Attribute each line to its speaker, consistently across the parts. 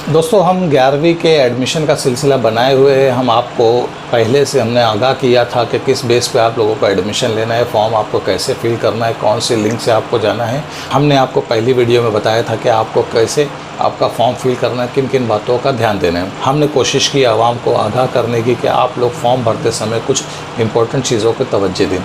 Speaker 1: दोस्तों हम 11वीं के एडमिशन का सिलसिला बनाए हुए हैं। हम आपको पहले से हमने आगाह किया था कि किस बेस पे आप लोगों को एडमिशन लेना है, फॉर्म आपको कैसे फिल करना है, कौन सी लिंक से आपको जाना है। हमने आपको पहली वीडियो में बताया था कि आपको कैसे आपका फॉर्म फिल करना है, किन किन बातों का ध्यान देना है। हमने कोशिश की आवाम को आगाह करने की कि आप लोग फॉर्म भरते समय कुछ इंपॉर्टेंट चीज़ों पर तवज्जो दें।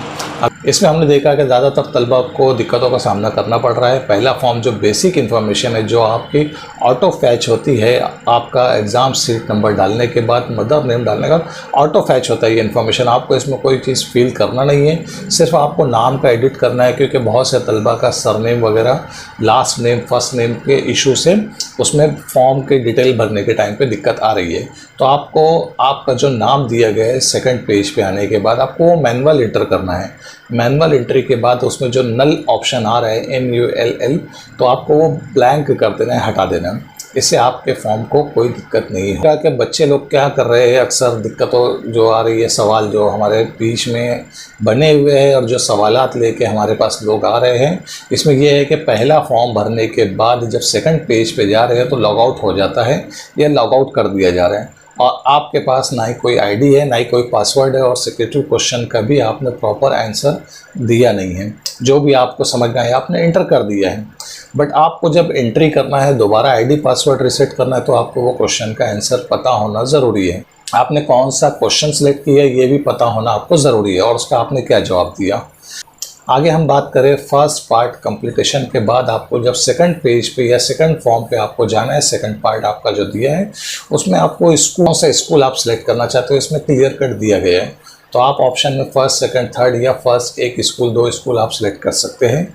Speaker 1: इसमें हमने देखा कि ज़्यादातर तलबा को दिक्कतों का सामना करना पड़ रहा है। पहला फॉर्म जो बेसिक इन्फॉर्मेशन है, जो आपकी ऑटो फैच होती है, आपका एग्ज़ाम सीट नंबर डालने के बाद, मदर नेम डालने के बाद ऑटो फैच होता है ये इन्फॉर्मेशन। आपको इसमें कोई चीज़ फिल करना नहीं है, सिर्फ आपको नाम का एडिट करना है, क्योंकि बहुत से तलबा का सरनेम वगैरह, लास्ट नेम, फर्स्ट नेम के इशू से उसमें फॉर्म के डिटेल भरने के टाइम पे दिक्कत आ रही है। तो आपको आपका जो नाम दिया गया है सेकंड पेज पे आने के बाद आपको वो मैनुअल इंटर करना है। मैनुअल एंट्री के बाद उसमें जो नल ऑप्शन आ रहा है NULL, तो आपको वो ब्लैंक कर देना है, हटा देना है। इससे आपके फॉर्म को कोई दिक्कत नहीं है। क्या कि बच्चे लोग क्या कर रहे हैं, अक्सर दिक्कतों जो आ रही है, सवाल जो हमारे बीच में बने हुए हैं और जो सवालात लेके हमारे पास लोग आ रहे हैं, इसमें यह है कि पहला फॉर्म भरने के बाद जब सेकंड पेज पे जा रहे हैं तो लॉग आउट हो जाता है या लॉग आउट कर दिया जा रहा है, और आपके पास ना ही कोई आईडी है, ना ही कोई पासवर्ड है, और सिक्योरिटी क्वेश्चन का भी आपने प्रॉपर आंसर दिया नहीं है। जो भी आपको समझना है आपने इंटर कर दिया है, बट आपको जब एंट्री करना है, दोबारा आईडी पासवर्ड रीसेट करना है, तो आपको वो क्वेश्चन का आंसर पता होना ज़रूरी है। आपने कौन सा क्वेश्चन सेलेक्ट किया ये भी पता होना आपको ज़रूरी है, और उसका आपने क्या जवाब दिया। आगे हम बात करें फर्स्ट पार्ट कंप्लीटेशन के बाद आपको जब सेकंड पेज पे या सेकंड फॉर्म पे आपको जाना है, सेकंड पार्ट आपका जो दिया है उसमें आपको कौन सा स्कूल आप सिलेक्ट करना चाहते हो, इसमें क्लियर कट दिया गया है। तो आप ऑप्शन में फर्स्ट, सेकंड, थर्ड या फर्स्ट एक स्कूल, दो स्कूल आप सिलेक्ट कर सकते हैं।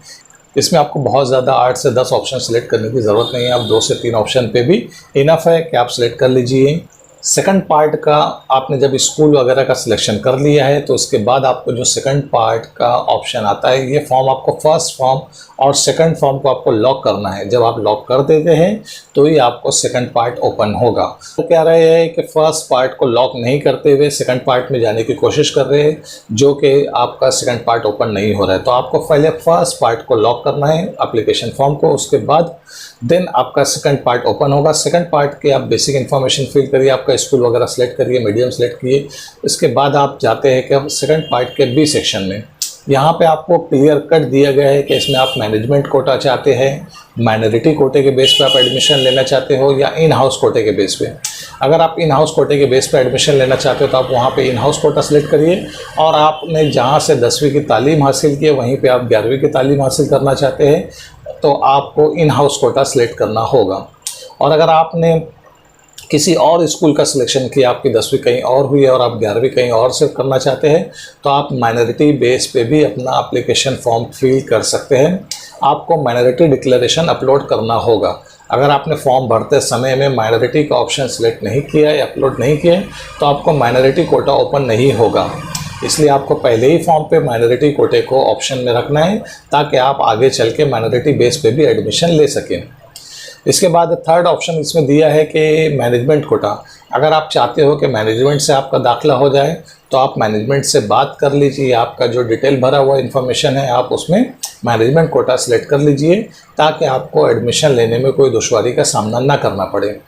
Speaker 1: इसमें आपको बहुत ज़्यादा 8 से 10 ऑप्शन सेलेक्ट करने की ज़रूरत नहीं है। आप 2 से 3 ऑप्शन पे भी इनफ है कि आप सिलेक्ट कर लीजिए। सेकंड पार्ट का आपने जब स्कूल वगैरह का सिलेक्शन कर लिया है तो उसके बाद आपको जो सेकंड पार्ट का ऑप्शन आता है, ये फॉर्म आपको फर्स्ट फॉर्म और सेकंड फॉर्म को आपको लॉक करना है। जब आप लॉक कर देते हैं तो ही आपको सेकंड पार्ट ओपन होगा। तो कह रहे हैं कि फर्स्ट पार्ट को लॉक नहीं करते हुए सेकंड पार्ट में जाने की कोशिश कर रहे हैं, जो कि आपका सेकंड पार्ट ओपन नहीं हो रहा है। तो आपको पहले फर्स्ट पार्ट को लॉक करना है एप्लीकेशन फॉर्म को, उसके बाद देन आपका सेकंड पार्ट ओपन होगा। सेकंड पार्ट के आप बेसिक इन्फॉर्मेशन फिल करिए, आपका स्कूल वगैरह सेलेक्ट करिए, मीडियम सेलेक्ट किए। इसके बाद आप जाते हैं कि अब सेकंड पार्ट के बी सेक्शन में, यहाँ पे आपको क्लियर कट दिया गया है कि इसमें आप मैनेजमेंट कोटा चाहते हैं, माइनॉरिटी कोटे के बेस पे आप एडमिशन लेना चाहते हो, या इन हाउस कोटे के बेस पे। अगर आप इन हाउस कोटे के बेस पे एडमिशन लेना चाहते हो तो आप वहाँ पे इन हाउस कोटा सेलेक्ट करिए, और आपने जहाँ से 10वीं की तालीम हासिल की है वहीं पे आप 11वीं की तालीम हासिल करना चाहते हैं तो आपको इन हाउस कोटा सेलेक्ट करना होगा। और अगर आपने किसी और स्कूल का सिलेक्शन किया, आपकी 10वीं कहीं और हुई है और आप 11वीं कहीं और से करना चाहते हैं, तो आप माइनॉरिटी बेस पे भी अपना एप्लीकेशन फॉर्म फिल कर सकते हैं। आपको माइनॉरिटी डिक्लेरेशन अपलोड करना होगा। अगर आपने फॉर्म भरते समय में माइनॉरिटी का ऑप्शन सेलेक्ट नहीं किया है, अपलोड नहीं किया है, तो आपको माइनॉरिटी कोटा ओपन नहीं होगा। इसलिए आपको पहले ही फॉर्म पे माइनॉरिटी कोटे को ऑप्शन में रखना है, ताकि आप आगे चल के माइनॉरिटी बेस पे भी एडमिशन ले सकें। इसके बाद थर्ड ऑप्शन इसमें दिया है कि मैनेजमेंट कोटा। अगर आप चाहते हो कि मैनेजमेंट से आपका दाखिला हो जाए तो आप मैनेजमेंट से बात कर लीजिए, आपका जो डिटेल भरा हुआ इन्फॉर्मेशन है आप उसमें मैनेजमेंट कोटा सेलेक्ट कर लीजिए, ताकि आपको एडमिशन लेने में कोई दुश्वारी का सामना ना करना पड़े।